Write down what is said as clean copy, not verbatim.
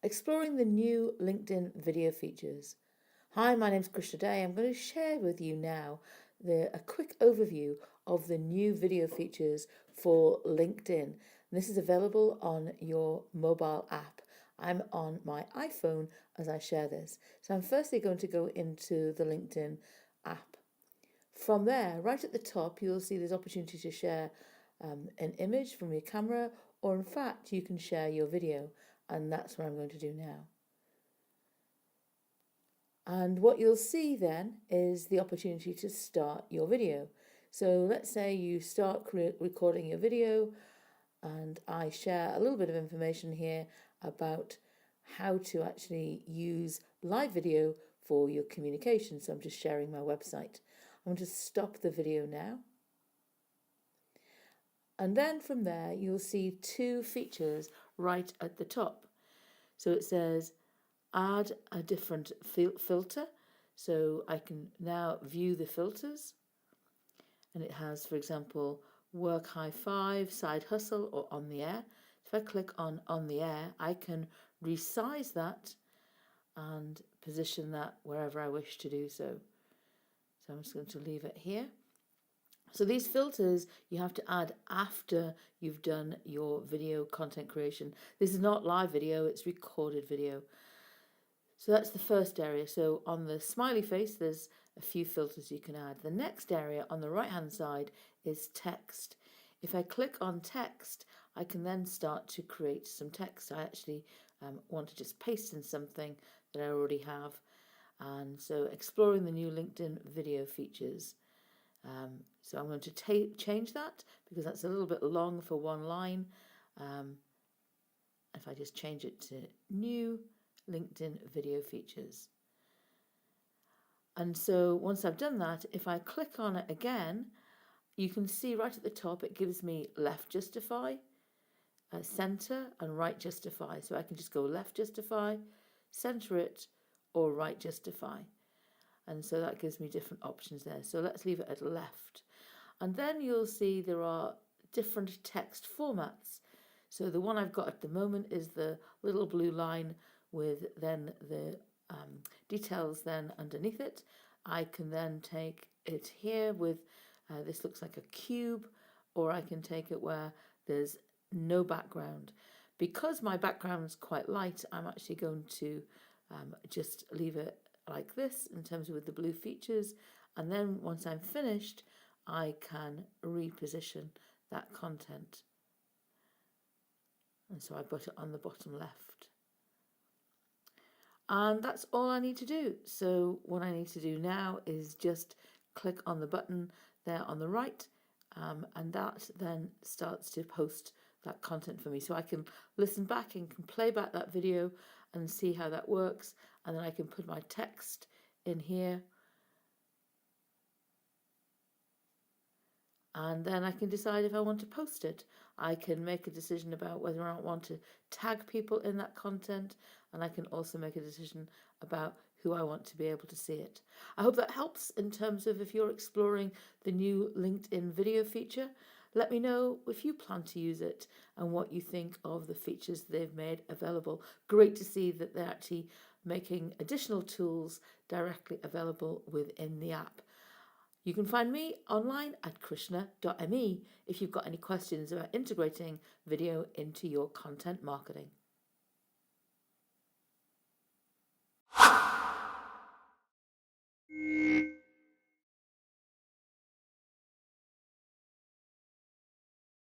exploring the new LinkedIn video features. Hi, my name's Krishna. Today I'm going to share with you now a quick overview of the new video features for LinkedIn. This is available on your mobile app. I'm on my iPhone as I share this. So I'm firstly going to go into the LinkedIn app. From there, right at the top, you'll see there's opportunity to share an image from your camera, or in fact, you can share your video, and that's what I'm going to do now. And what you'll see then is the opportunity to start your video. So let's say you start recording your video, and I share a little bit of information here about how to actually use live video for your communication. So I'm just sharing my website. I'm going to stop the video now. And then from there, you'll see two features right at the top. So it says add a different filter. So I can now view the filters. And it has, for example, work high five, side hustle, or on the air. If I click on the air, I can resize that and position that wherever I wish to do so. So I'm just going to leave it here. So these filters you have to add after you've done your video content creation. This is not live video, it's recorded video. So that's the first area. So on the smiley face, there's a few filters you can add. The next area on the right hand side is text. If I click on text, I can then start to create some text. I actually want to just paste in something that I already have. And so exploring the new LinkedIn video features. So I'm going to change that because that's a little bit long for one line. If I just change it to new LinkedIn video features. And so once I've done that, if I click on it again, you can see right at the top it gives me left justify, center, and right justify. So I can just go left justify, center it, or right justify. And so that gives me different options there. So let's leave it at left. And then you'll see there are different text formats. So the one I've got at the moment is the little blue line with then the details then underneath it. I can then take it here with, this looks like a cube, or I can take it where there's no background. Because my background is quite light, I'm actually going to just leave it like this in terms of with the blue features, and then once I'm finished I can reposition that content, and so I put it on the bottom left, and that's all I need to do. So what I need to do now is just click on the button there on the right, and that then starts to post that content for me. So I can listen back and can play back that video and see how that works, and then I can put my text in here, and then I can decide if I want to post it. I can make a decision about whether I want to tag people in that content, and I can also make a decision about who I want to be able to see it. I hope that helps in terms of if you're exploring the new LinkedIn video feature. Let me know if you plan to use it and what you think of the features they've made available. Great to see that they're actually making additional tools directly available within the app. You can find me online at krishna.me if you've got any questions about integrating video into your content marketing.